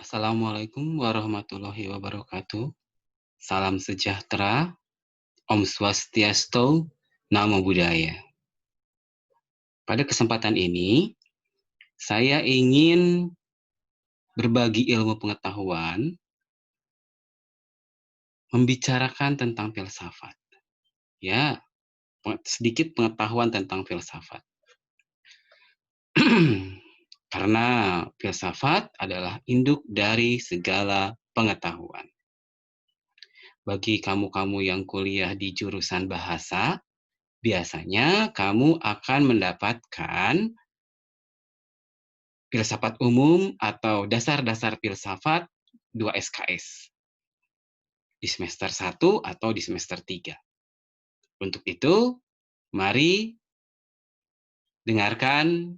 Assalamualaikum warahmatullahi wabarakatuh. Salam sejahtera, Om Swastiastu, Namo Buddhaya. Pada kesempatan ini, saya ingin berbagi ilmu pengetahuan, membicarakan tentang filsafat. Ya, sedikit pengetahuan tentang filsafat. Karena filsafat adalah induk dari segala pengetahuan. Bagi kamu-kamu yang kuliah di jurusan bahasa, biasanya kamu akan mendapatkan filsafat umum atau dasar-dasar filsafat 2 SKS di semester 1 atau di semester 3. Untuk itu, mari dengarkan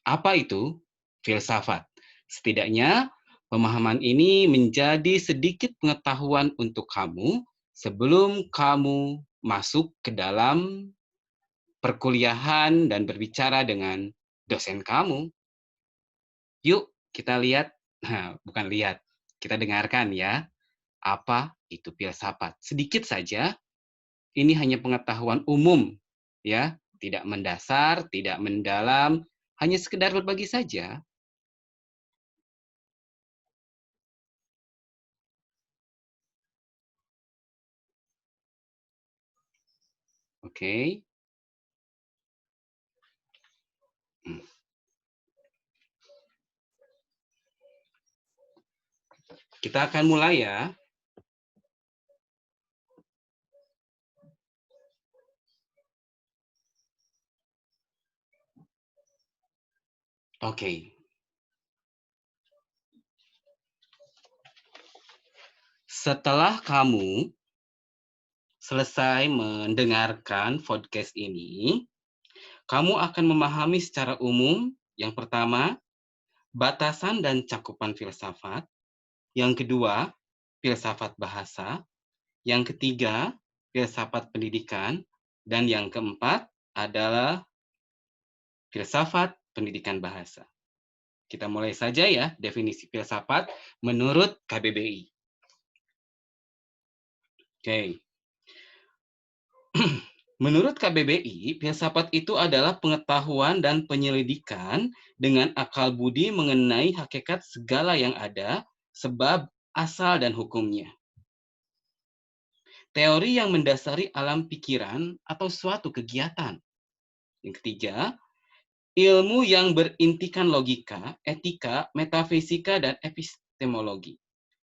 apa itu filsafat. Setidaknya pemahaman ini menjadi sedikit pengetahuan untuk kamu sebelum kamu masuk ke dalam perkuliahan dan berbicara dengan dosen kamu. Yuk kita lihat, bukan lihat, kita dengarkan ya, apa itu filsafat. Sedikit saja, ini hanya pengetahuan umum, ya, tidak mendasar, tidak mendalam, hanya sekedar berbagi saja. Oke. Kita akan mulai ya. Oke. Setelah kamu selesai mendengarkan podcast ini, kamu akan memahami secara umum, yang pertama, batasan dan cakupan filsafat. Yang kedua, filsafat bahasa. Yang ketiga, filsafat pendidikan. Dan yang keempat adalah filsafat pendidikan bahasa. Kita mulai saja ya, definisi filsafat menurut KBBI. Oke. Menurut KBBI, filsafat itu adalah pengetahuan dan penyelidikan dengan akal budi mengenai hakikat segala yang ada, sebab, asal, dan hukumnya. Teori yang mendasari alam pikiran atau suatu kegiatan. Yang ketiga, ilmu yang berintikan logika, etika, metafisika, dan epistemologi.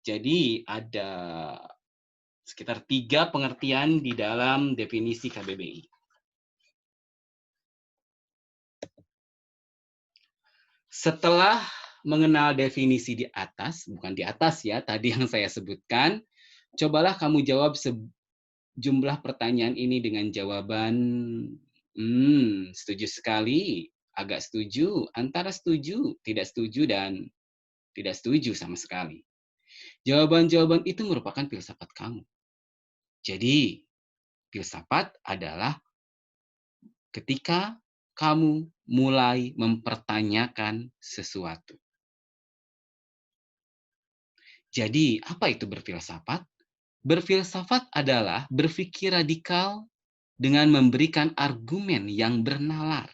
Jadi ada sekitar 3 pengertian di dalam definisi KBBI. Setelah mengenal definisi di atas, bukan di atas ya, tadi yang saya sebutkan, cobalah kamu jawab sejumlah pertanyaan ini dengan jawaban setuju sekali, agak setuju, antara setuju, tidak setuju, dan tidak setuju sama sekali. Jawaban-jawaban itu merupakan filsafat kamu. Jadi, filsafat adalah ketika kamu mulai mempertanyakan sesuatu. Jadi, apa itu berfilsafat? Berfilsafat adalah berpikir radikal dengan memberikan argumen yang bernalar.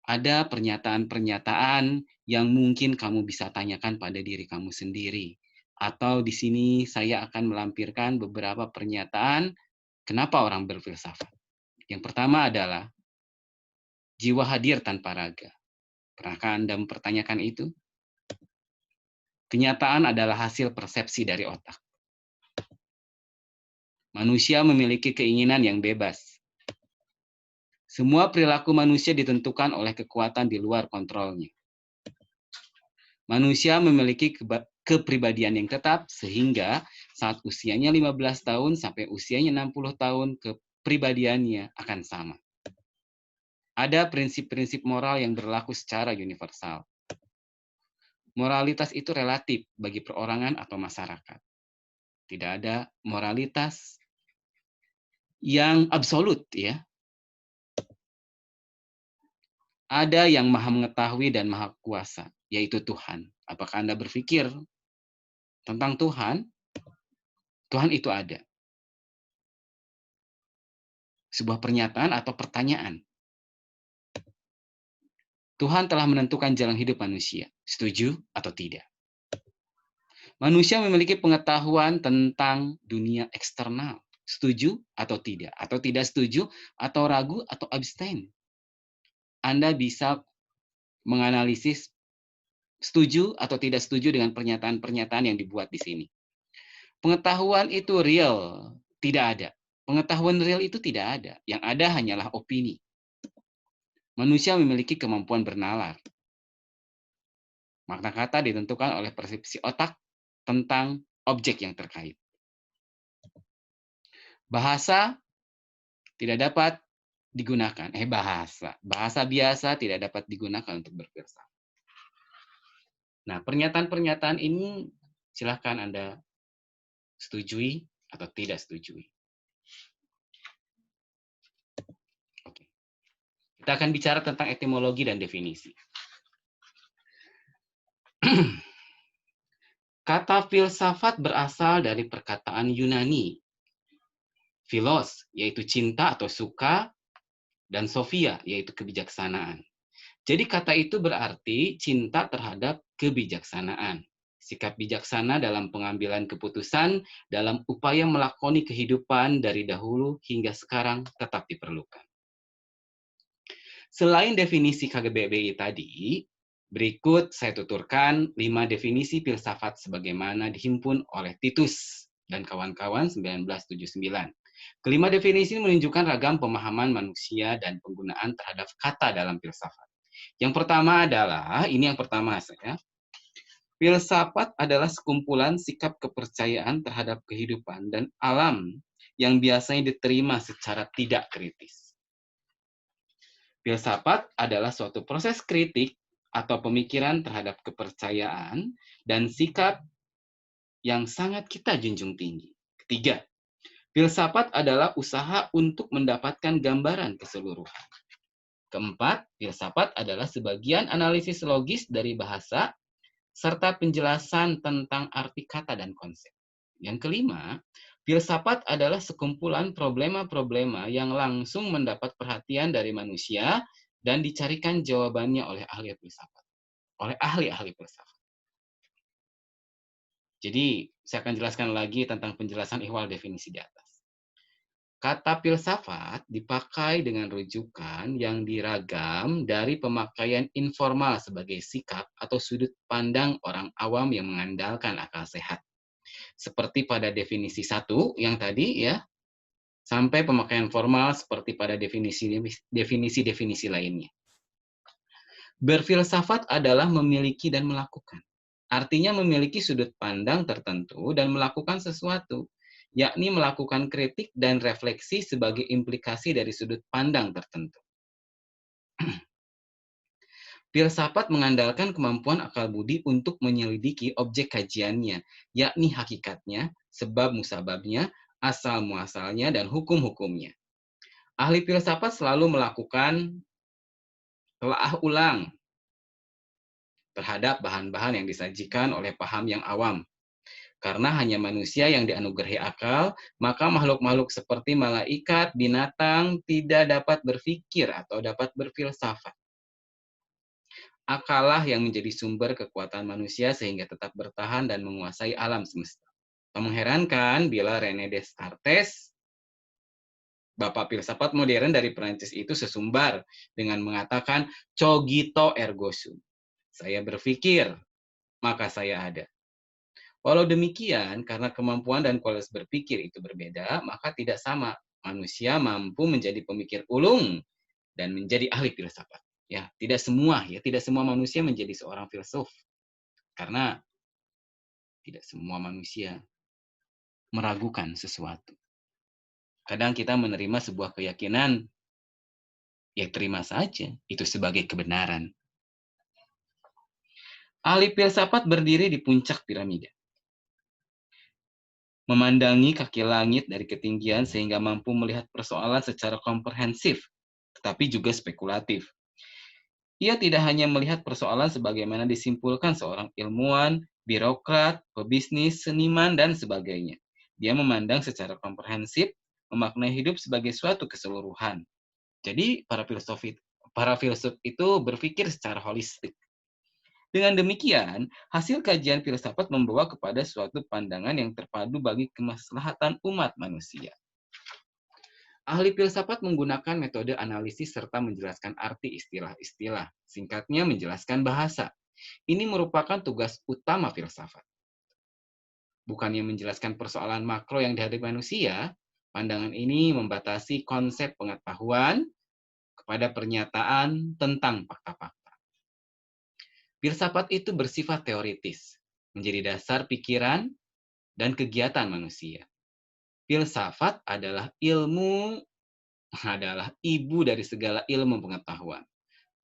Ada pernyataan-pernyataan yang mungkin kamu bisa tanyakan pada diri kamu sendiri. Atau di sini saya akan melampirkan beberapa pernyataan kenapa orang berfilsafat. Yang pertama adalah jiwa hadir tanpa raga. Pernahkah Anda mempertanyakan itu? Kenyataan adalah hasil persepsi dari otak. Manusia memiliki keinginan yang bebas. Semua perilaku manusia ditentukan oleh kekuatan di luar kontrolnya. Manusia memiliki kepribadian yang tetap sehingga saat usianya 15 tahun sampai usianya 60 tahun kepribadiannya akan sama. Ada prinsip-prinsip moral yang berlaku secara universal. Moralitas itu relatif bagi perorangan atau masyarakat. Tidak ada moralitas yang absolut ya. Ada yang maha mengetahui dan maha kuasa, yaitu Tuhan. Apakah Anda berpikir tentang Tuhan? Tuhan itu ada. Sebuah pernyataan atau pertanyaan. Tuhan telah menentukan jalan hidup manusia. Setuju atau tidak? Manusia memiliki pengetahuan tentang dunia eksternal. Setuju atau tidak? Atau tidak setuju, atau ragu, atau abstain. Anda bisa menganalisis setuju atau tidak setuju dengan pernyataan-pernyataan yang dibuat di sini. Pengetahuan itu real, tidak ada. Pengetahuan real itu tidak ada. Yang ada hanyalah opini. Manusia memiliki kemampuan bernalar. Makna kata ditentukan oleh persepsi otak tentang objek yang terkait. Bahasa tidak dapat digunakan. Bahasa biasa tidak dapat digunakan untuk berfilsafat. Nah, pernyataan-pernyataan ini silahkan Anda setujui atau tidak setujui. Oke. Kita akan bicara tentang etimologi dan definisi. Kata filsafat berasal dari perkataan Yunani. Philos, yaitu cinta atau suka, dan sophia, yaitu kebijaksanaan. Jadi kata itu berarti cinta terhadap kebijaksanaan. Sikap bijaksana dalam pengambilan keputusan dalam upaya melakoni kehidupan dari dahulu hingga sekarang tetap diperlukan. Selain definisi KBBI tadi, berikut saya tuturkan 5 definisi filsafat sebagaimana dihimpun oleh Titus dan kawan-kawan 1979. Kelima definisi menunjukkan ragam pemahaman manusia dan penggunaan terhadap kata dalam filsafat. Yang pertama adalah, ini yang pertama saya, filsafat adalah sekumpulan sikap kepercayaan terhadap kehidupan dan alam yang biasanya diterima secara tidak kritis. Filsafat adalah suatu proses kritik atau pemikiran terhadap kepercayaan dan sikap yang sangat kita junjung tinggi. Ketiga, filsafat adalah usaha untuk mendapatkan gambaran keseluruhan. Keempat, filsafat adalah sebagian analisis logis dari bahasa serta penjelasan tentang arti kata dan konsep. Yang kelima, filsafat adalah sekumpulan problema-problema yang langsung mendapat perhatian dari manusia dan dicarikan jawabannya oleh ahli filsafat, oleh ahli-ahli filsafat. Jadi, saya akan jelaskan lagi tentang penjelasan ihwal definisi di atas. Kata filsafat dipakai dengan rujukan yang diragam dari pemakaian informal sebagai sikap atau sudut pandang orang awam yang mengandalkan akal sehat. Seperti pada definisi 1 yang tadi ya, sampai pemakaian formal seperti pada definisi-definisi lainnya. Berfilsafat adalah memiliki dan melakukan. Artinya memiliki sudut pandang tertentu dan melakukan sesuatu, yakni melakukan kritik dan refleksi sebagai implikasi dari sudut pandang tertentu. Filsafat mengandalkan kemampuan akal budi untuk menyelidiki objek kajiannya, yakni hakikatnya, sebab musababnya, asal muasalnya, dan hukum-hukumnya. Ahli filsafat selalu melakukan telaah ulang terhadap bahan-bahan yang disajikan oleh paham yang awam. Karena hanya manusia yang dianugerahi akal, maka makhluk-makhluk seperti malaikat, binatang tidak dapat berpikir atau dapat berfilsafat. Akallah yang menjadi sumber kekuatan manusia sehingga tetap bertahan dan menguasai alam semesta. Tak mengherankan bila René Descartes, bapak filsafat modern dari Perancis itu sesumbar dengan mengatakan cogito ergo sum. Saya berpikir, maka saya ada. Walau demikian, karena kemampuan dan kualitas berpikir itu berbeda, maka tidak sama. Manusia mampu menjadi pemikir ulung dan menjadi ahli filsafat. Ya, tidak semua manusia menjadi seorang filsuf. Karena tidak semua manusia meragukan sesuatu. Kadang kita menerima sebuah keyakinan, ya terima saja, itu sebagai kebenaran. Ahli filsafat berdiri di puncak piramida. Memandangi kaki langit dari ketinggian sehingga mampu melihat persoalan secara komprehensif, tetapi juga spekulatif. Ia tidak hanya melihat persoalan sebagaimana disimpulkan seorang ilmuwan, birokrat, pebisnis, seniman, dan sebagainya. Dia memandang secara komprehensif, memaknai hidup sebagai suatu keseluruhan. Jadi, para filsuf itu berpikir secara holistik. Dengan demikian, hasil kajian filsafat membawa kepada suatu pandangan yang terpadu bagi kemaslahatan umat manusia. Ahli filsafat menggunakan metode analisis serta menjelaskan arti istilah-istilah. Singkatnya, menjelaskan bahasa. Ini merupakan tugas utama filsafat. Bukannya menjelaskan persoalan makro yang dihadapi manusia, pandangan ini membatasi konsep pengetahuan kepada pernyataan tentang fakta-fakta. Filsafat itu bersifat teoritis, menjadi dasar pikiran dan kegiatan manusia. Filsafat adalah ibu dari segala ilmu pengetahuan.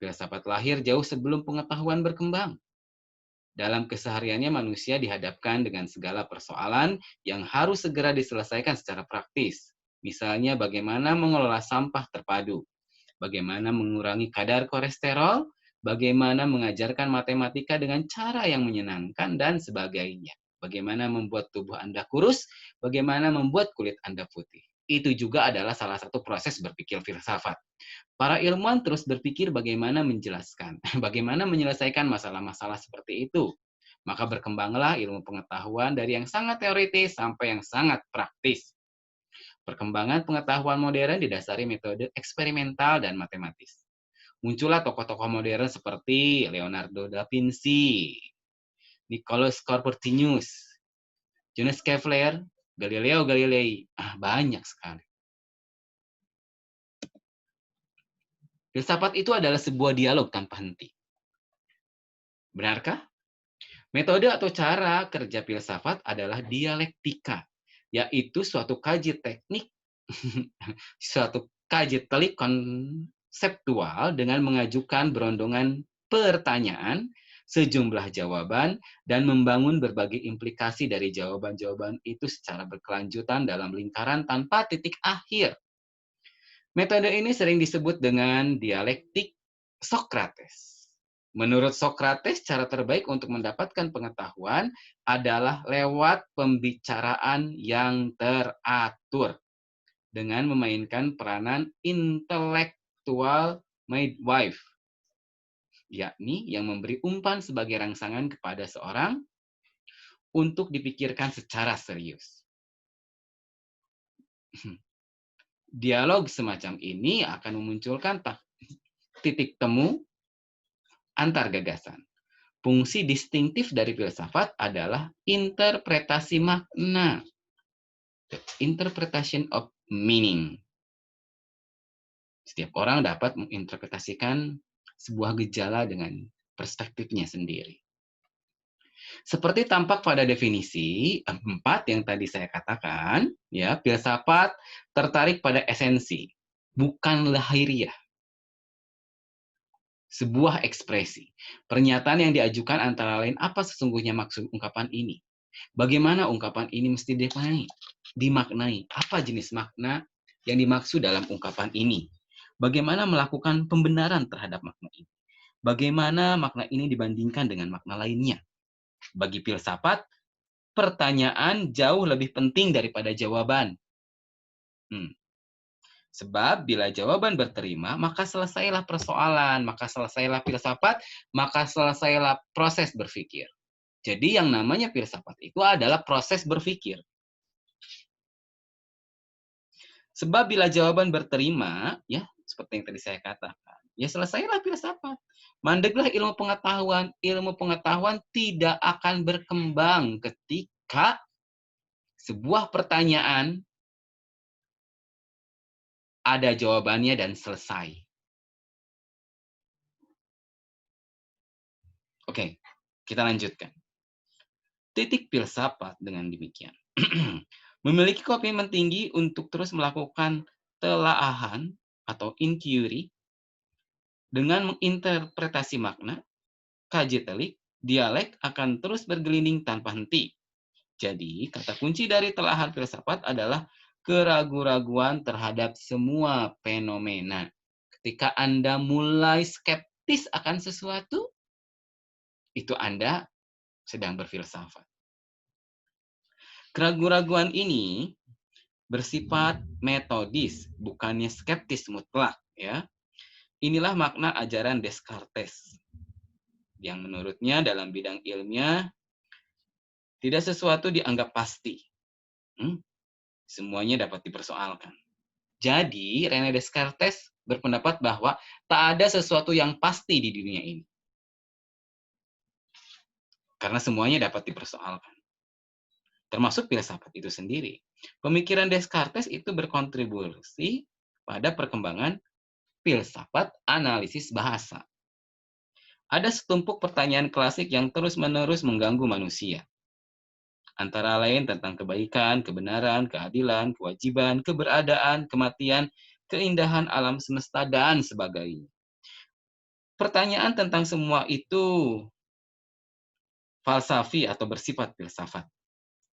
Filsafat lahir jauh sebelum pengetahuan berkembang. Dalam kesehariannya manusia dihadapkan dengan segala persoalan yang harus segera diselesaikan secara praktis. Misalnya bagaimana mengelola sampah terpadu, bagaimana mengurangi kadar kolesterol, bagaimana mengajarkan matematika dengan cara yang menyenangkan, dan sebagainya. Bagaimana membuat tubuh Anda kurus, bagaimana membuat kulit Anda putih. Itu juga adalah salah satu proses berpikir filsafat. Para ilmuwan terus berpikir bagaimana menjelaskan, bagaimana menyelesaikan masalah-masalah seperti itu. Maka berkembanglah ilmu pengetahuan dari yang sangat teoritis sampai yang sangat praktis. Perkembangan pengetahuan modern didasari metode eksperimental dan matematis. Muncullah tokoh-tokoh modern seperti Leonardo da Vinci, Nicolaus Copernicus, Johannes Kepler, Galileo Galilei. Banyak sekali. Filsafat itu adalah sebuah dialog tanpa henti. Benarkah? Metode atau cara kerja filsafat adalah dialektika, yaitu suatu kaji teknik, suatu kaji telik konseptual dengan mengajukan berondongan pertanyaan, sejumlah jawaban, dan membangun berbagai implikasi dari jawaban-jawaban itu secara berkelanjutan dalam lingkaran tanpa titik akhir. Metode ini sering disebut dengan dialektik Sokrates. Menurut Sokrates, cara terbaik untuk mendapatkan pengetahuan adalah lewat pembicaraan yang teratur dengan memainkan peranan intelektual midwife, yakni yang memberi umpan sebagai rangsangan kepada seorang untuk dipikirkan secara serius. Dialog semacam ini akan memunculkan titik temu antar gagasan. Fungsi distintif dari filsafat adalah interpretasi makna. The interpretation of meaning. Setiap orang dapat menginterpretasikan sebuah gejala dengan perspektifnya sendiri. Seperti tampak pada definisi 4 yang tadi saya katakan, ya, filsafat tertarik pada esensi, bukan lahiriah. Sebuah ekspresi. Pernyataan yang diajukan antara lain apa sesungguhnya maksud ungkapan ini. Bagaimana ungkapan ini mesti dimaknai. Apa jenis makna yang dimaksud dalam ungkapan ini. Bagaimana melakukan pembenaran terhadap makna ini. Bagaimana makna ini dibandingkan dengan makna lainnya. Bagi filsafat, pertanyaan jauh lebih penting daripada jawaban. Sebab bila jawaban berterima, maka selesailah persoalan, maka selesailah filsafat, maka selesailah proses berpikir. Jadi yang namanya filsafat itu adalah proses berpikir. Sebab bila jawaban berterima, ya seperti yang tadi saya katakan, ya selesailah filsafat. Mandeklah ilmu pengetahuan. Ilmu pengetahuan tidak akan berkembang ketika sebuah pertanyaan ada jawabannya dan selesai. Oke, kita lanjutkan. Titik filsafat dengan demikian. Memiliki komitmen tinggi untuk terus melakukan telaahan atau inquiry dengan menginterpretasi makna, kaji telik, dialek akan terus bergelinding tanpa henti. Jadi, kata kunci dari telaahan filsafat adalah keraguan-raguan terhadap semua fenomena. Ketika Anda mulai skeptis akan sesuatu, itu Anda sedang berfilsafat. Keraguan-raguan ini bersifat metodis, bukannya skeptis mutlak, ya. Inilah makna ajaran Descartes, yang menurutnya dalam bidang ilmiah tidak sesuatu dianggap pasti. Semuanya dapat dipersoalkan. Jadi, René Descartes berpendapat bahwa tak ada sesuatu yang pasti di dunia ini. Karena semuanya dapat dipersoalkan. Termasuk filsafat itu sendiri. Pemikiran Descartes itu berkontribusi pada perkembangan filsafat analisis bahasa. Ada setumpuk pertanyaan klasik yang terus-menerus mengganggu manusia. Antara lain tentang kebaikan, kebenaran, keadilan, kewajiban, keberadaan, kematian, keindahan alam semesta, dan sebagainya. Pertanyaan tentang semua itu falsafi atau bersifat filsafat.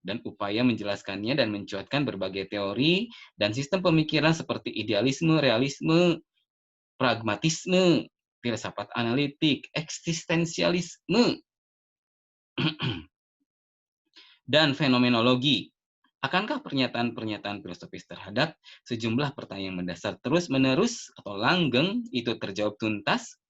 Dan upaya menjelaskannya dan mencuatkan berbagai teori dan sistem pemikiran seperti idealisme, realisme, pragmatisme, filsafat analitik, eksistensialisme, dan fenomenologi. Akankah pernyataan-pernyataan filosofis terhadap sejumlah pertanyaan mendasar terus-menerus atau langgeng itu terjawab tuntas?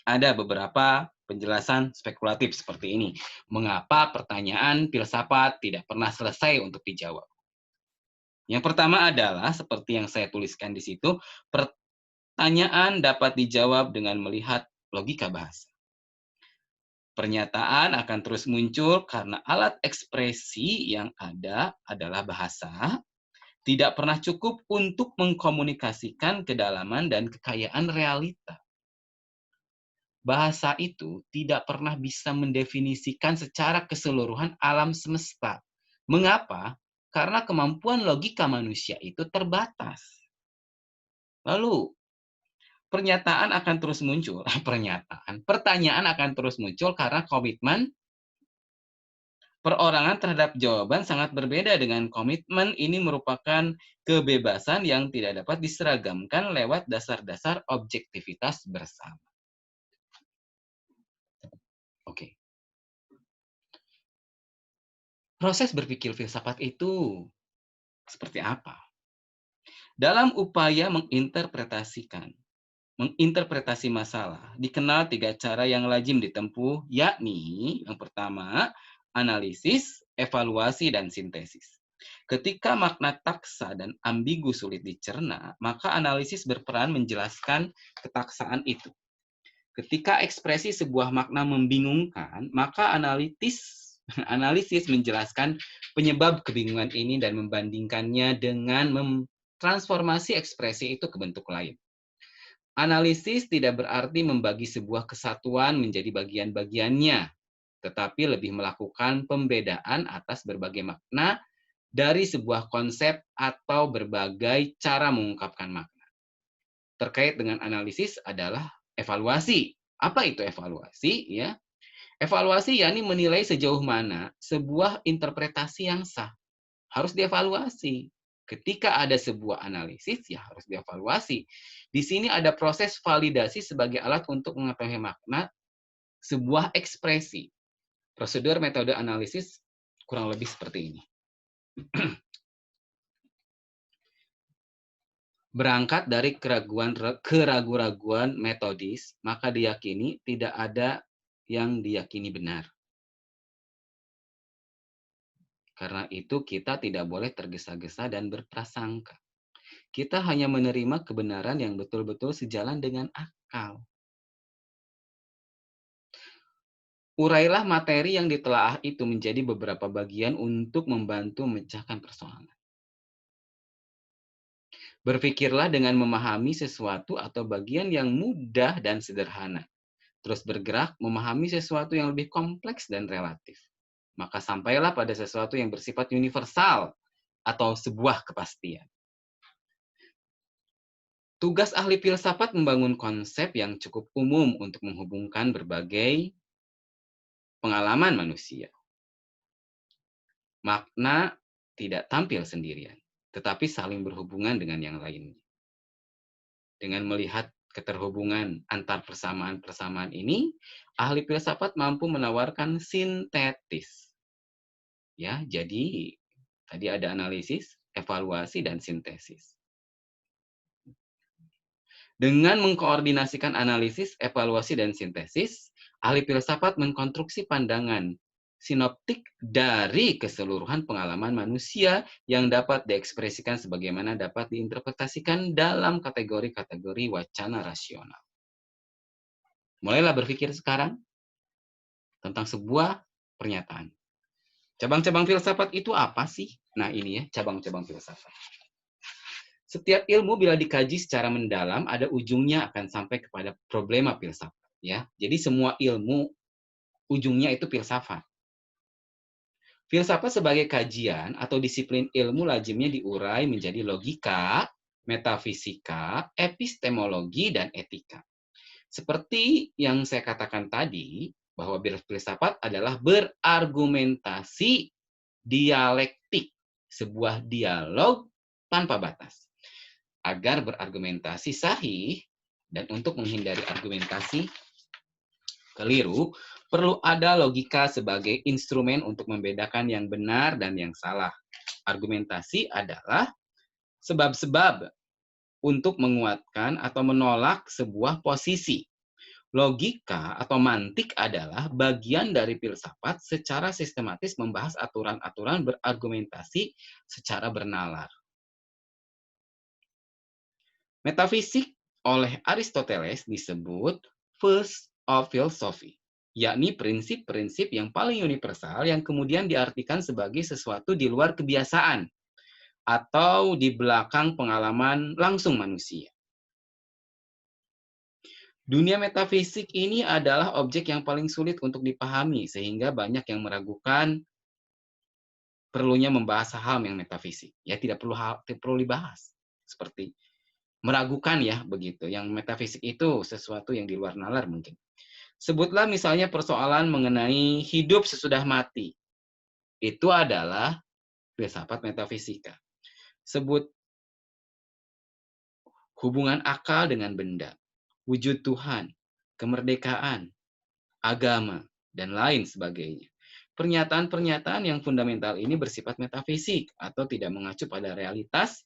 Ada beberapa penjelasan spekulatif seperti ini. Mengapa pertanyaan filsafat tidak pernah selesai untuk dijawab? Yang pertama adalah, seperti yang saya tuliskan di situ, pertanyaan dapat dijawab dengan melihat logika bahasa. Pernyataan akan terus muncul karena alat ekspresi yang ada adalah bahasa, tidak pernah cukup untuk mengkomunikasikan kedalaman dan kekayaan realita. Bahasa itu tidak pernah bisa mendefinisikan secara keseluruhan alam semesta. Mengapa? Karena kemampuan logika manusia itu terbatas. Lalu, pertanyaan akan terus muncul karena komitmen perorangan terhadap jawaban sangat berbeda. Dengan komitmen ini merupakan kebebasan yang tidak dapat diseragamkan lewat dasar-dasar objektivitas bersama. Oke. Proses berpikir filsafat itu seperti apa? Dalam upaya menginterpretasi masalah, dikenal 3 cara yang lazim ditempuh, yakni yang pertama, analisis, evaluasi, dan sintesis. Ketika makna taksa dan ambigu sulit dicerna, maka analisis berperan menjelaskan ketaksaan itu. Ketika ekspresi sebuah makna membingungkan, maka analisis menjelaskan penyebab kebingungan ini dan membandingkannya dengan transformasi ekspresi itu ke bentuk lain. Analisis tidak berarti membagi sebuah kesatuan menjadi bagian-bagiannya, tetapi lebih melakukan pembedaan atas berbagai makna dari sebuah konsep atau berbagai cara mengungkapkan makna. Terkait dengan analisis adalah evaluasi. Apa itu evaluasi? Ya, evaluasi yakni menilai sejauh mana sebuah interpretasi yang sah. Harus dievaluasi. Ketika ada sebuah analisis, ya harus dievaluasi. Di sini ada proses validasi sebagai alat untuk mengetahui makna sebuah ekspresi. Prosedur metode analisis kurang lebih seperti ini. Berangkat dari keraguan-raguan metodis, maka diyakini tidak ada yang diyakini benar. Karena itu kita tidak boleh tergesa-gesa dan berprasangka. Kita hanya menerima kebenaran yang betul-betul sejalan dengan akal. Urailah materi yang ditelaah itu menjadi beberapa bagian untuk membantu memecahkan persoalan. Berpikirlah dengan memahami sesuatu atau bagian yang mudah dan sederhana. Terus bergerak memahami sesuatu yang lebih kompleks dan relatif. Maka sampailah pada sesuatu yang bersifat universal atau sebuah kepastian. Tugas ahli filsafat membangun konsep yang cukup umum untuk menghubungkan berbagai pengalaman manusia. Makna tidak tampil sendirian, tetapi saling berhubungan dengan yang lainnya. Dengan melihat keterhubungan antar persamaan-persamaan ini, ahli filsafat mampu menawarkan sintetis. Ya, jadi tadi ada analisis, evaluasi, dan sintesis. Dengan mengkoordinasikan analisis, evaluasi, dan sintesis, ahli filsafat mengkonstruksi pandangan sinoptik dari keseluruhan pengalaman manusia yang dapat diekspresikan sebagaimana dapat diinterpretasikan dalam kategori-kategori wacana rasional. Mulailah berpikir sekarang tentang sebuah pernyataan. Cabang-cabang filsafat itu apa sih? Nah, ini ya, cabang-cabang filsafat. Setiap ilmu bila dikaji secara mendalam, ada ujungnya akan sampai kepada problema filsafat. Ya, jadi semua ilmu ujungnya itu filsafat. Filsafat sebagai kajian atau disiplin ilmu lazimnya diurai menjadi logika, metafisika, epistemologi, dan etika. Seperti yang saya katakan tadi, bahwa filsafat adalah berargumentasi dialektik, sebuah dialog tanpa batas. Agar berargumentasi sahih dan untuk menghindari argumentasi keliru, perlu ada logika sebagai instrumen untuk membedakan yang benar dan yang salah. Argumentasi adalah sebab-sebab untuk menguatkan atau menolak sebuah posisi. Logika atau mantik adalah bagian dari filsafat secara sistematis membahas aturan-aturan berargumentasi secara bernalar. Metafisik oleh Aristoteles disebut first of philosophy, yakni prinsip-prinsip yang paling universal yang kemudian diartikan sebagai sesuatu di luar kebiasaan atau di belakang pengalaman langsung manusia. Dunia metafisik ini adalah objek yang paling sulit untuk dipahami, sehingga banyak yang meragukan perlunya membahas hal yang metafisik. Ya, tidak perlu dibahas. Seperti meragukan ya, begitu. Yang metafisik itu sesuatu yang di luar nalar mungkin. Sebutlah misalnya persoalan mengenai hidup sesudah mati. Itu adalah filsafat metafisika. Sebut hubungan akal dengan benda, wujud Tuhan, kemerdekaan, agama, dan lain sebagainya. Pernyataan-pernyataan yang fundamental ini bersifat metafisik atau tidak mengacu pada realitas,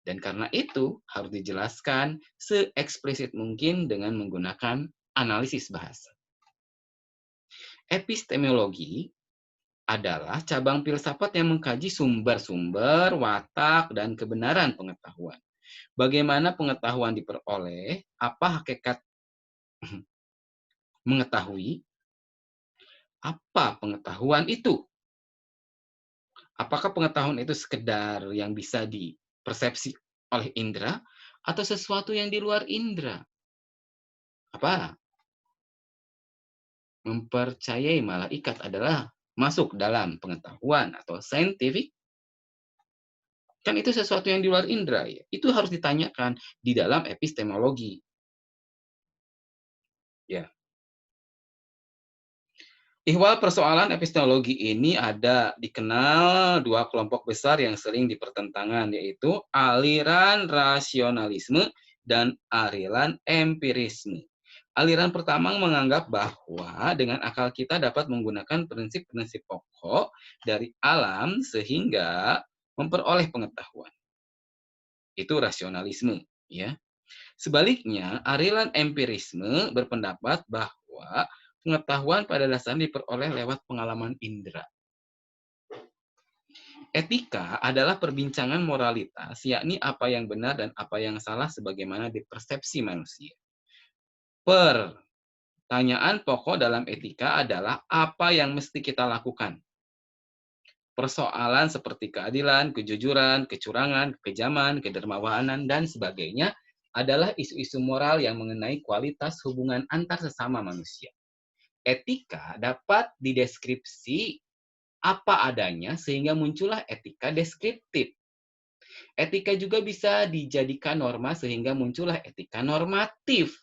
dan karena itu harus dijelaskan se-eksplisit mungkin dengan menggunakan analisis bahasa. Epistemologi adalah cabang filsafat yang mengkaji sumber-sumber, watak, dan kebenaran pengetahuan. Bagaimana pengetahuan diperoleh, apa hakikat mengetahui, apa pengetahuan itu? Apakah pengetahuan itu sekedar yang bisa dipersepsi oleh indera atau sesuatu yang di luar indera? Apa? Mempercayai malaikat adalah masuk dalam pengetahuan atau saintifik? Kan itu sesuatu yang di luar indera ya. Itu harus ditanyakan di dalam epistemologi. Ya. Ihwal persoalan epistemologi ini ada dikenal dua kelompok besar yang sering dipertentangan, yaitu aliran rasionalisme dan aliran empirisme. Aliran pertama menganggap bahwa dengan akal kita dapat menggunakan prinsip-prinsip pokok dari alam sehingga memperoleh pengetahuan. Itu rasionalisme, ya. Sebaliknya, aliran empirisme berpendapat bahwa pengetahuan pada dasarnya diperoleh lewat pengalaman indera. Etika adalah perbincangan moralitas, yakni apa yang benar dan apa yang salah sebagaimana dipersepsi manusia. Pertanyaan pokok dalam etika adalah apa yang mesti kita lakukan. Persoalan seperti keadilan, kejujuran, kecurangan, kekejaman, kedermawanan, dan sebagainya adalah isu-isu moral yang mengenai kualitas hubungan antar sesama manusia. Etika dapat dideskripsi apa adanya sehingga muncullah etika deskriptif. Etika juga bisa dijadikan norma sehingga muncullah etika normatif,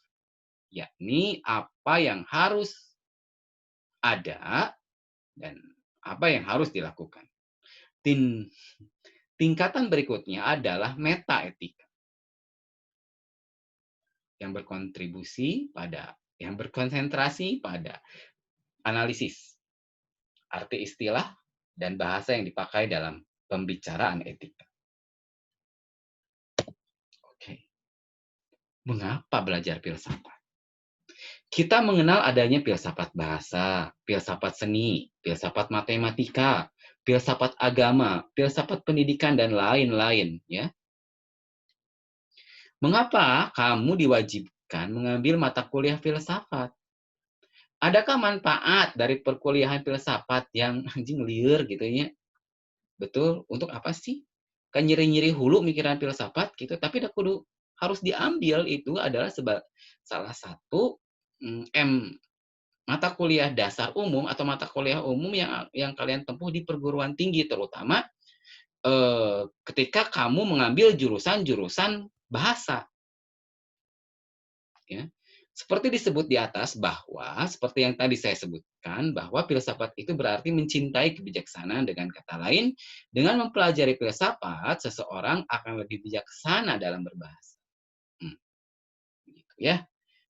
yakni apa yang harus ada dan apa yang harus dilakukan. Tingkatan berikutnya adalah metaetika. yang berkonsentrasi pada analisis, arti istilah, dan bahasa yang dipakai dalam pembicaraan etika. Oke. Mengapa belajar filsafat? Kita mengenal adanya filsafat bahasa, filsafat seni, filsafat matematika, filsafat agama, filsafat pendidikan, dan lain-lain, ya. Mengapa kamu diwajibkan mengambil mata kuliah filsafat? Adakah manfaat dari perkuliahan filsafat yang anjing liur gitu ya? Betul, untuk apa sih? Kan nyeri-nyeri hulu mikiran filsafat gitu, tapi dah kudu harus diambil itu adalah salah satu mata kuliah dasar umum atau mata kuliah umum yang kalian tempuh di perguruan tinggi, terutama ketika kamu mengambil jurusan-jurusan bahasa. Ya. Seperti disebut di atas bahwa, seperti yang tadi saya sebutkan, bahwa filsafat itu berarti mencintai kebijaksanaan. Dengan kata lain, dengan mempelajari filsafat, seseorang akan lebih bijaksana dalam berbahasa. Gitu ya.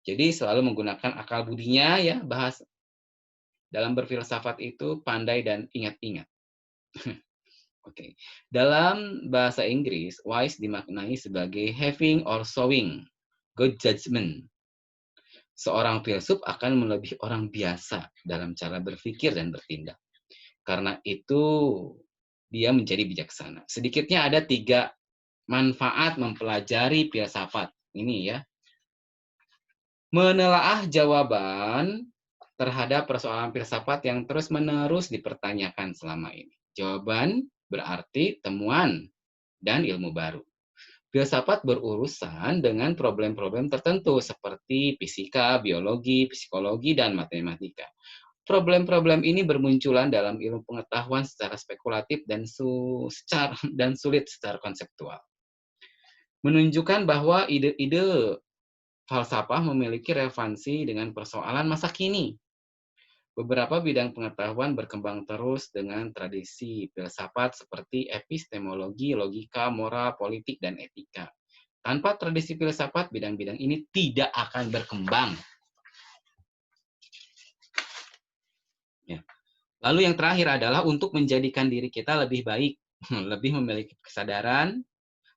Jadi selalu menggunakan akal budinya ya, bahasa dalam berfilsafat itu pandai dan ingat-ingat. Oke. Dalam bahasa Inggris, wise dimaknai sebagai having or showing good judgment. Seorang filsuf akan melebihi orang biasa dalam cara berpikir dan bertindak. Karena itu, dia menjadi bijaksana. Sedikitnya ada 3 manfaat mempelajari filsafat. Ini ya. Menelaah jawaban terhadap persoalan filsafat yang terus-menerus dipertanyakan selama ini. Jawaban berarti temuan dan ilmu baru. Filsafat berurusan dengan problem-problem tertentu seperti fisika, biologi, psikologi, dan matematika. Problem-problem ini bermunculan dalam ilmu pengetahuan secara spekulatif dan sulit secara konseptual. Menunjukkan bahwa ide-ide falsafah memiliki relevansi dengan persoalan masa kini. Beberapa bidang pengetahuan berkembang terus dengan tradisi filsafat seperti epistemologi, logika, moral, politik, dan etika. Tanpa tradisi filsafat, bidang-bidang ini tidak akan berkembang. Ya. Lalu yang terakhir adalah untuk menjadikan diri kita lebih baik, lebih memiliki kesadaran,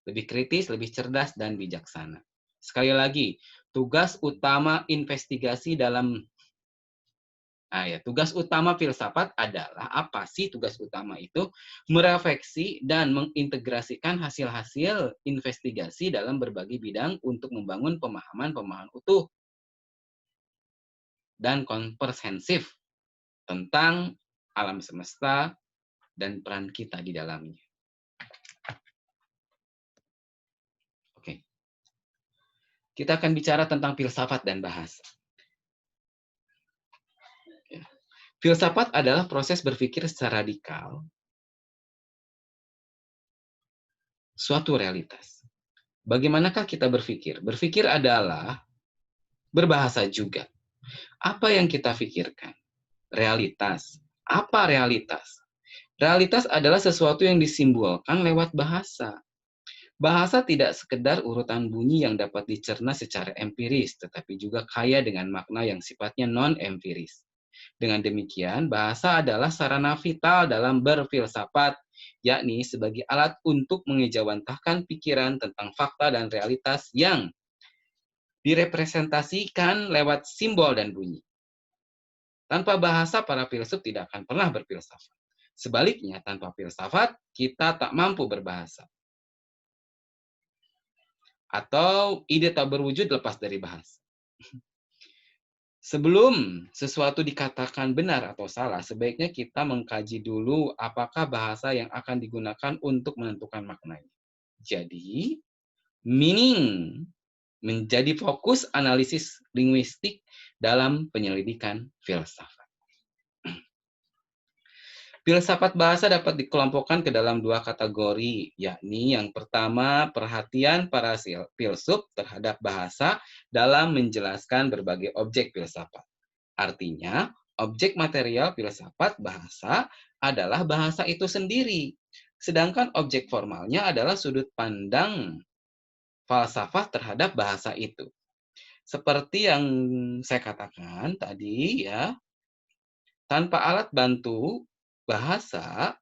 lebih kritis, lebih cerdas, dan bijaksana. Sekali lagi, tugas utama investigasi dalam tugas utama filsafat adalah apa sih tugas utama itu? Merefleksi dan mengintegrasikan hasil-hasil investigasi dalam berbagai bidang untuk membangun pemahaman-pemahaman utuh dan komprehensif tentang alam semesta dan peran kita di dalamnya. Oke. Kita akan bicara tentang filsafat dan bahasa. Filsafat adalah proses berpikir secara radikal suatu realitas. Bagaimanakah kita berpikir? Berpikir adalah berbahasa juga. Apa yang kita pikirkan? Realitas. Apa realitas? Realitas adalah sesuatu yang disimbolkan lewat bahasa. Bahasa tidak sekedar urutan bunyi yang dapat dicerna secara empiris, tetapi juga kaya dengan makna yang sifatnya non-empiris. Dengan demikian, bahasa adalah sarana vital dalam berfilsafat, yakni sebagai alat untuk mengejawantahkan pikiran tentang fakta dan realitas yang direpresentasikan lewat simbol dan bunyi. Tanpa bahasa, para filsuf tidak akan pernah berfilsafat. Sebaliknya, tanpa filsafat, kita tak mampu berbahasa. Atau ide tak berwujud lepas dari bahasa. Sebelum sesuatu dikatakan benar atau salah, sebaiknya kita mengkaji dulu apakah bahasa yang akan digunakan untuk menentukan maknanya. Jadi, meaning menjadi fokus analisis linguistik dalam penyelidikan filsafat. Filsafat bahasa dapat dikelompokkan ke dalam 2 kategori, yakni yang pertama, perhatian para filsuf terhadap bahasa dalam menjelaskan berbagai objek filsafat. Artinya, objek material filsafat bahasa adalah bahasa itu sendiri, sedangkan objek formalnya adalah sudut pandang falsafah terhadap bahasa itu. Seperti yang saya katakan tadi ya, tanpa alat bantu bahasa,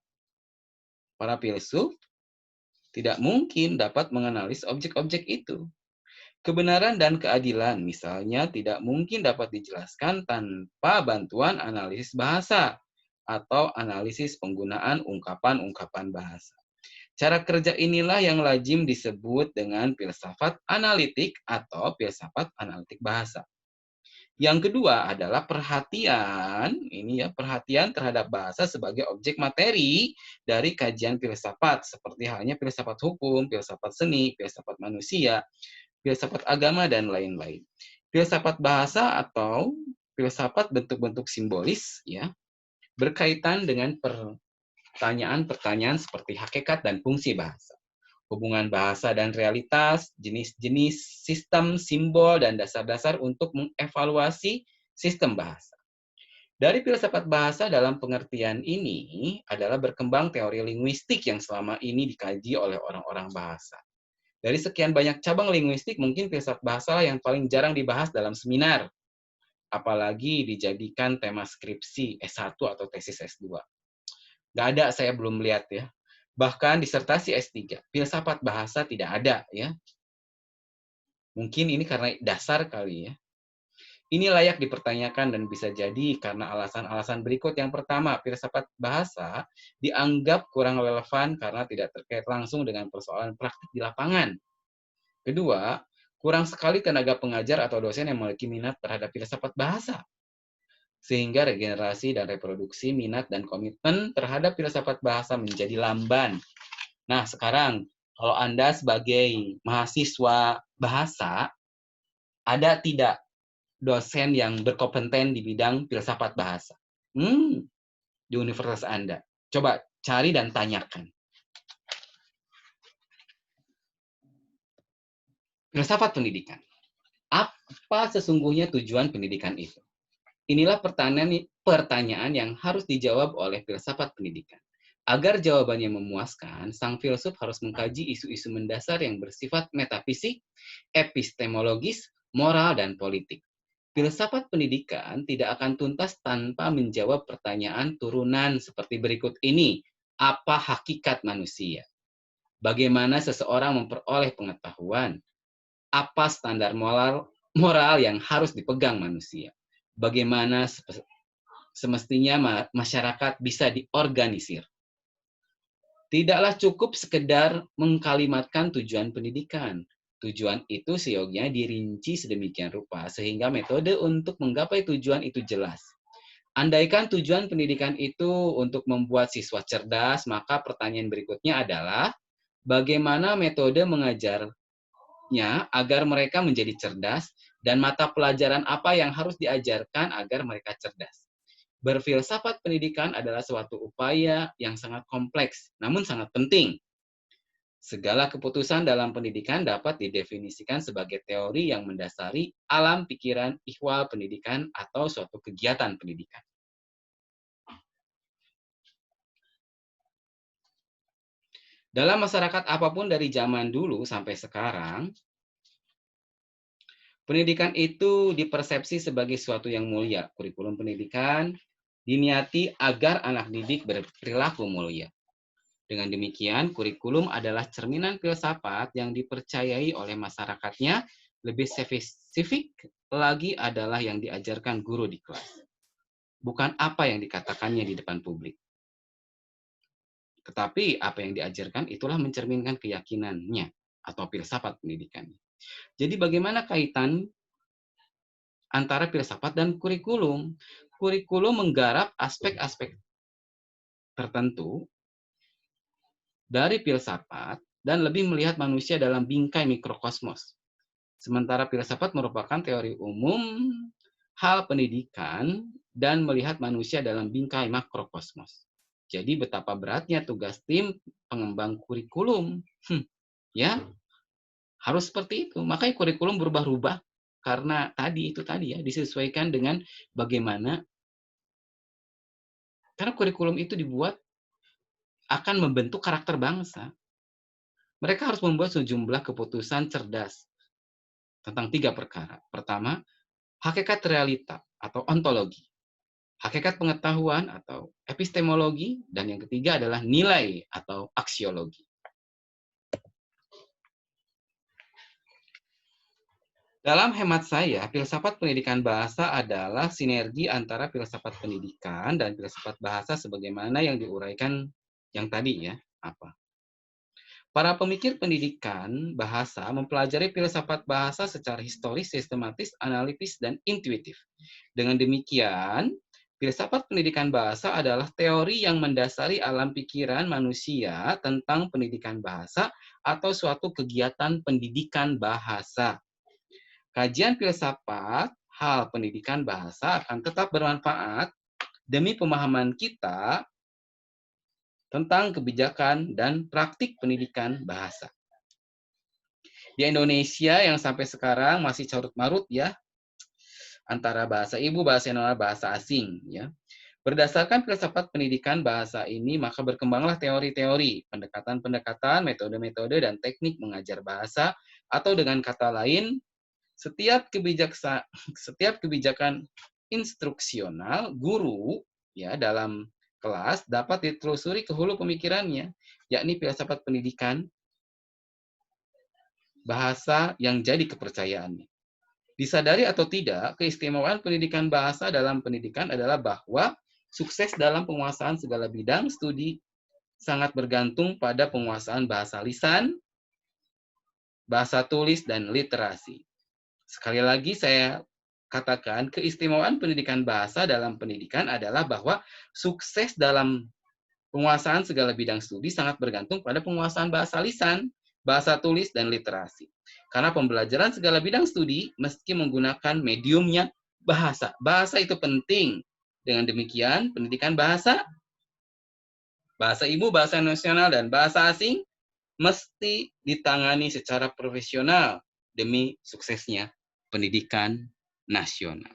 para filsuf tidak mungkin dapat menganalisis objek-objek itu. Kebenaran dan keadilan misalnya tidak mungkin dapat dijelaskan tanpa bantuan analisis bahasa atau analisis penggunaan ungkapan-ungkapan bahasa. Cara kerja inilah yang lazim disebut dengan filsafat analitik atau filsafat analitik bahasa. Yang kedua adalah perhatian, ini ya, perhatian terhadap bahasa sebagai objek materi dari kajian filsafat, seperti halnya filsafat hukum, filsafat seni, filsafat manusia, filsafat agama, dan lain-lain. Filsafat bahasa atau filsafat bentuk-bentuk simbolis ya, berkaitan dengan pertanyaan-pertanyaan seperti hakikat dan fungsi bahasa, hubungan bahasa dan realitas, jenis-jenis sistem, simbol, dan dasar-dasar untuk mengevaluasi sistem bahasa. Dari filsafat bahasa dalam pengertian ini adalah berkembang teori linguistik yang selama ini dikaji oleh orang-orang bahasa. Dari sekian banyak cabang linguistik, mungkin filsafat bahasa yang paling jarang dibahas dalam seminar, apalagi dijadikan tema skripsi S1 atau tesis S2. Nggak ada, saya belum lihat ya. Bahkan disertasi S3, filsafat bahasa tidak ada ya. Mungkin ini karena dasar kali ya. Ini layak dipertanyakan dan bisa jadi karena alasan-alasan berikut. Yang pertama, filsafat bahasa dianggap kurang relevan karena tidak terkait langsung dengan persoalan praktik di lapangan. Kedua, kurang sekali tenaga pengajar atau dosen yang memiliki minat terhadap filsafat bahasa. Sehingga regenerasi dan reproduksi minat dan komitmen terhadap filsafat bahasa menjadi lamban. Nah, sekarang kalau Anda sebagai mahasiswa bahasa, ada tidak dosen yang berkompeten di bidang filsafat bahasa? Di universitas Anda. Coba cari dan tanyakan. Filsafat pendidikan. Apa sesungguhnya tujuan pendidikan itu? Inilah pertanyaan yang harus dijawab oleh filsafat pendidikan. Agar jawabannya memuaskan, sang filsuf harus mengkaji isu-isu mendasar yang bersifat metafisik, epistemologis, moral, dan politik. Filsafat pendidikan tidak akan tuntas tanpa menjawab pertanyaan turunan seperti berikut ini. Apa hakikat manusia? Bagaimana seseorang memperoleh pengetahuan? Apa standar moral yang harus dipegang manusia? Bagaimana semestinya masyarakat bisa diorganisir? Tidaklah cukup sekedar mengkalimatkan tujuan pendidikan. Tujuan itu seyogianya dirinci sedemikian rupa sehingga metode untuk menggapai tujuan itu jelas. Andaikan tujuan pendidikan itu untuk membuat siswa cerdas, maka pertanyaan berikutnya adalah bagaimana metode mengajarnya agar mereka menjadi cerdas dan mata pelajaran apa yang harus diajarkan agar mereka cerdas. Berfilsafat pendidikan adalah suatu upaya yang sangat kompleks, namun sangat penting. Segala keputusan dalam pendidikan dapat didefinisikan sebagai teori yang mendasari alam pikiran ihwal pendidikan atau suatu kegiatan pendidikan. Dalam masyarakat apapun dari zaman dulu sampai sekarang, pendidikan itu dipersepsi sebagai suatu yang mulia. Kurikulum pendidikan diniati agar anak didik berperilaku mulia. Dengan demikian, kurikulum adalah cerminan filsafat yang dipercayai oleh masyarakatnya. Lebih spesifik lagi adalah yang diajarkan guru di kelas. Bukan apa yang dikatakannya di depan publik. Tetapi apa yang diajarkan itulah mencerminkan keyakinannya atau filsafat pendidikan. Jadi bagaimana kaitan antara filsafat dan kurikulum? Kurikulum menggarap aspek-aspek tertentu dari filsafat dan lebih melihat manusia dalam bingkai mikrokosmos. Sementara filsafat merupakan teori umum hal pendidikan dan melihat manusia dalam bingkai makrokosmos. Jadi betapa beratnya tugas tim pengembang kurikulum. Ya, harus seperti itu. Makanya kurikulum berubah-ubah karena tadi ya disesuaikan dengan bagaimana, karena kurikulum itu dibuat akan membentuk karakter bangsa. Mereka harus membuat sejumlah keputusan cerdas tentang 3 perkara. Pertama, hakikat realita atau ontologi, hakikat pengetahuan atau epistemologi, dan yang ketiga adalah nilai atau aksiologi. Dalam hemat saya, filsafat pendidikan bahasa adalah sinergi antara filsafat pendidikan dan filsafat bahasa sebagaimana yang diuraikan yang tadi ya, apa? Para pemikir pendidikan bahasa mempelajari filsafat bahasa secara historis, sistematis, analitis, dan intuitif. Dengan demikian, filsafat pendidikan bahasa adalah teori yang mendasari alam pikiran manusia tentang pendidikan bahasa atau suatu kegiatan pendidikan bahasa. Kajian filsafat hal pendidikan bahasa akan tetap bermanfaat demi pemahaman kita tentang kebijakan dan praktik pendidikan bahasa. Di Indonesia yang sampai sekarang masih carut-marut ya, antara bahasa ibu, bahasa Indonesia, bahasa asing ya. Berdasarkan filsafat pendidikan bahasa ini, maka berkembanglah teori-teori, pendekatan-pendekatan, metode-metode, dan teknik mengajar bahasa, atau dengan kata lain, setiap kebijakan instruksional guru ya dalam kelas dapat ditelusuri ke hulu pemikirannya, yakni filsafat pendidikan bahasa yang jadi kepercayaannya. Disadari atau tidak, keistimewaan pendidikan bahasa dalam pendidikan adalah bahwa sukses dalam penguasaan segala bidang studi sangat bergantung pada penguasaan bahasa lisan, bahasa tulis, dan literasi. Sekali lagi saya katakan, keistimewaan pendidikan bahasa dalam pendidikan adalah bahwa sukses dalam penguasaan segala bidang studi sangat bergantung pada penguasaan bahasa lisan, bahasa tulis, dan literasi. Karena pembelajaran segala bidang studi meski menggunakan mediumnya bahasa. Bahasa itu penting. Dengan demikian, pendidikan bahasa, bahasa ibu, bahasa nasional, dan bahasa asing mesti ditangani secara profesional demi suksesnya pendidikan nasional.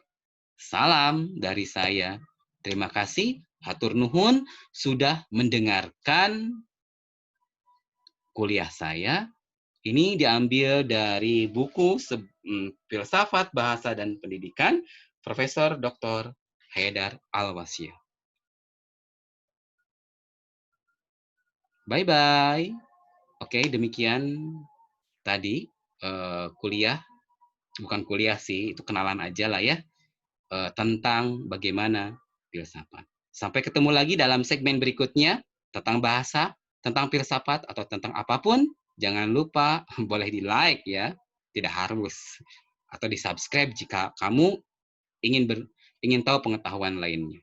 Salam dari saya. Terima kasih, hatur nuhun sudah mendengarkan kuliah saya. Ini diambil dari buku Filsafat Bahasa dan Pendidikan Profesor Dr. Haidar Alwasya. Bye-bye. Oke, demikian tadi kuliah, bukan kuliah sih, itu kenalan aja lah ya, tentang bagaimana filsafat. Sampai ketemu lagi dalam segmen berikutnya tentang bahasa, tentang filsafat, atau tentang apapun. Jangan lupa boleh di-like ya, tidak harus, atau di-subscribe jika kamu ingin tahu pengetahuan lainnya.